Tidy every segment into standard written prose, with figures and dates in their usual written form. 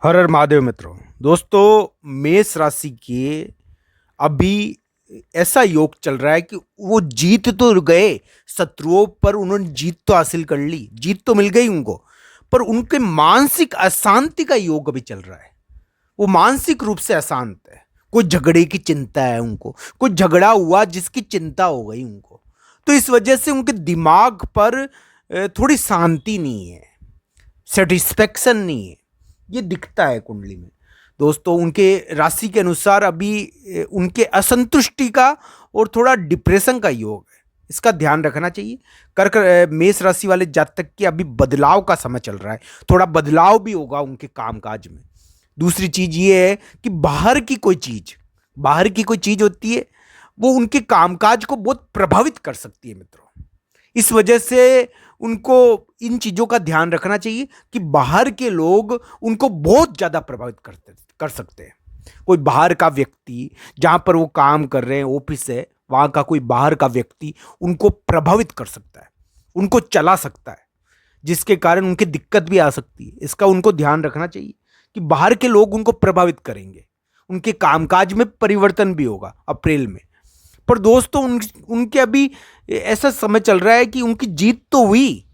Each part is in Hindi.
हर हर महादेव मित्रों। दोस्तों, मेष राशि के अभी ऐसा योग चल रहा है कि वो जीत तो गए, शत्रुओं पर उन्होंने जीत तो हासिल कर ली, जीत तो मिल गई उनको, पर उनके मानसिक अशांति का योग अभी चल रहा है। वो मानसिक रूप से अशांत है। कोई झगड़े की चिंता है उनको, कोई झगड़ा हुआ जिसकी चिंता हो गई उनको, तो इस वजह से उनके दिमाग पर थोड़ी शांति नहीं है, सेटिस्फेक्शन नहीं है। ये दिखता है कुंडली में। दोस्तों, उनके राशि के अनुसार अभी उनके असंतुष्टि का और थोड़ा डिप्रेशन का योग है। इसका ध्यान रखना चाहिए। मेष राशि वाले जातक के अभी बदलाव का समय चल रहा है। थोड़ा बदलाव भी होगा उनके कामकाज में। दूसरी चीज ये है कि बाहर की कोई चीज होती है, वो उनके कामकाज को बहुत प्रभावित कर सकती है मित्रों। इस वजह से उनको इन चीज़ों का ध्यान रखना चाहिए कि बाहर के लोग उनको बहुत ज़्यादा प्रभावित कर सकते हैं। कोई बाहर का व्यक्ति, जहाँ पर वो काम कर रहे हैं, ऑफिस है, वहाँ का कोई बाहर का व्यक्ति उनको प्रभावित कर सकता है, उनको चला सकता है, जिसके कारण उनकी दिक्कत भी आ सकती है। इसका उनको ध्यान रखना चाहिए कि बाहर के लोग उनको प्रभावित करेंगे। उनके कामकाज में परिवर्तन भी होगा अप्रैल में। पर दोस्तों, उनके अभी ऐसा समय चल रहा है कि उनकी जीत तो हुई,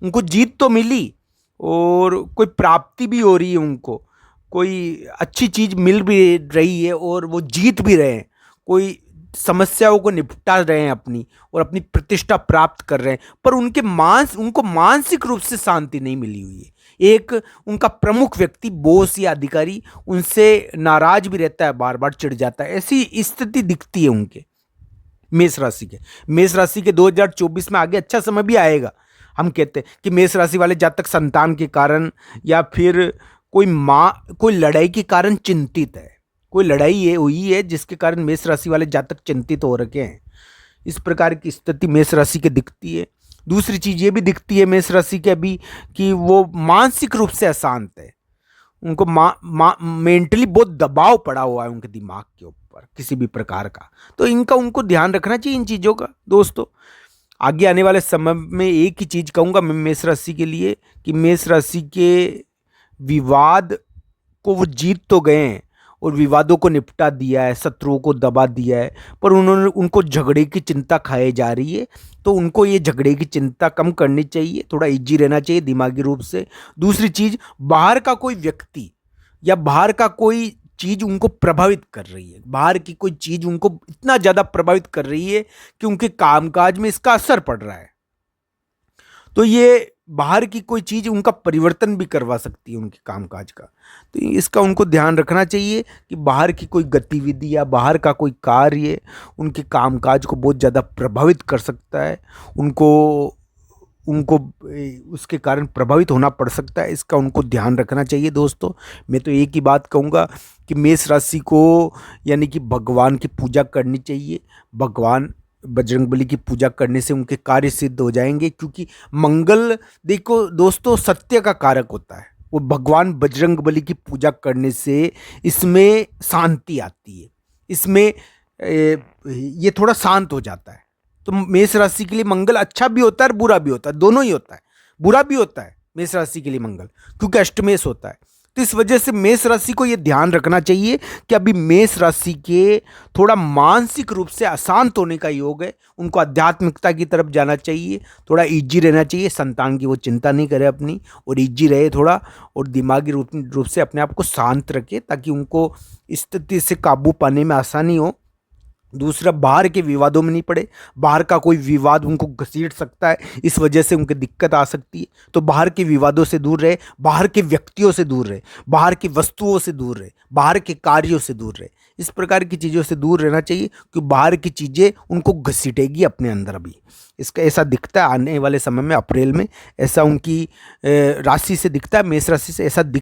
उनको जीत तो मिली और कोई प्राप्ति भी हो रही है उनको, कोई अच्छी चीज़ मिल भी रही है और वो जीत भी रहे हैं, कोई समस्याओं को निपटा रहे हैं अपनी, और अपनी प्रतिष्ठा प्राप्त कर रहे हैं। पर उनको मानसिक रूप से शांति नहीं मिली हुई है। एक उनका प्रमुख व्यक्ति, बॉस या अधिकारी, उनसे नाराज भी रहता है, बार बार चिढ़ जाता है। ऐसी स्थिति दिखती है उनके मेष राशि के 2024 में आगे अच्छा समय भी आएगा। हम कहते हैं कि मेष राशि वाले जातक संतान के कारण या फिर कोई लड़ाई के कारण चिंतित है। कोई लड़ाई ये हुई है जिसके कारण मेष राशि वाले जातक चिंतित हो रखे हैं। इस प्रकार की स्थिति मेष राशि के दिखती है। दूसरी चीज ये भी दिखती है मेष राशि के अभी कि वो मानसिक रूप से अशांत है। उनको मेंटली बहुत दबाव पड़ा हुआ है उनके दिमाग के ऊपर किसी भी प्रकार का। तो इनका उनको ध्यान रखना चाहिए इन चीज़ों का। दोस्तों, आगे आने वाले समय में एक ही चीज़ कहूँगा मैं मेष राशि के लिए कि मेष राशि के विवाद को वो जीत तो गए हैं और विवादों को निपटा दिया है, शत्रुओं को दबा दिया है, पर उनको झगड़े की चिंता खाए जा रही है। तो उनको ये झगड़े की चिंता कम करनी चाहिए, थोड़ा इजी रहना चाहिए दिमागी रूप से। दूसरी चीज, बाहर का कोई व्यक्ति या बाहर का कोई चीज उनको प्रभावित कर रही है, बाहर की कोई चीज उनको इतना ज्यादा प्रभावित कर रही है कि उनके कामकाज में इसका असर पड़ रहा है। तो ये बाहर की कोई चीज़ उनका परिवर्तन भी करवा सकती है उनके कामकाज का। तो इसका उनको ध्यान रखना चाहिए कि बाहर की कोई गतिविधि या बाहर का कोई कार्य उनके कामकाज को बहुत ज़्यादा प्रभावित कर सकता है। उनको उनको उसके कारण प्रभावित होना पड़ सकता है। इसका उनको ध्यान रखना चाहिए। दोस्तों, मैं तो एक ही बात कहूँगा कि मेष राशि को यानी कि भगवान की पूजा करनी चाहिए। भगवान बजरंगबली की पूजा करने से उनके कार्य सिद्ध हो जाएंगे, क्योंकि मंगल, देखो दोस्तों, सत्य का कारक होता है। वो भगवान बजरंगबली की पूजा करने से इसमें शांति आती है, इसमें ये थोड़ा शांत हो जाता है। तो मेष राशि के लिए मंगल अच्छा भी होता है और बुरा भी होता है, दोनों ही होता है। बुरा भी होता है मेष राशि के लिए मंगल, क्योंकि अष्टमेश होता है। तो इस वजह से मेष राशि को यह ध्यान रखना चाहिए कि अभी मेष राशि के थोड़ा मानसिक रूप से अशांत होने का योग है। उनको आध्यात्मिकता की तरफ जाना चाहिए, थोड़ा इजी रहना चाहिए, संतान की वो चिंता नहीं करे अपनी, और इजी रहे थोड़ा, और दिमागी रूप से अपने आप को शांत रखे ताकि उनको स्थिति से काबू पाने में आसानी हो। दूसरा, बाहर के विवादों में नहीं पड़े। बाहर का कोई विवाद उनको घसीट सकता है, इस वजह से उनकी दिक्कत आ सकती है। तो बाहर के विवादों से दूर रहे, बाहर के व्यक्तियों से दूर रहे, बाहर की वस्तुओं से दूर रहे, बाहर के कार्यों से दूर रहे। इस प्रकार की चीज़ों से दूर रहना चाहिए, क्योंकि बाहर की चीज़ें उनको घसीटेगी अपने अंदर। अभी इसका ऐसा दिखता है आने वाले समय में, अप्रैल में ऐसा उनकी राशि से दिखता है, मेष राशि से ऐसा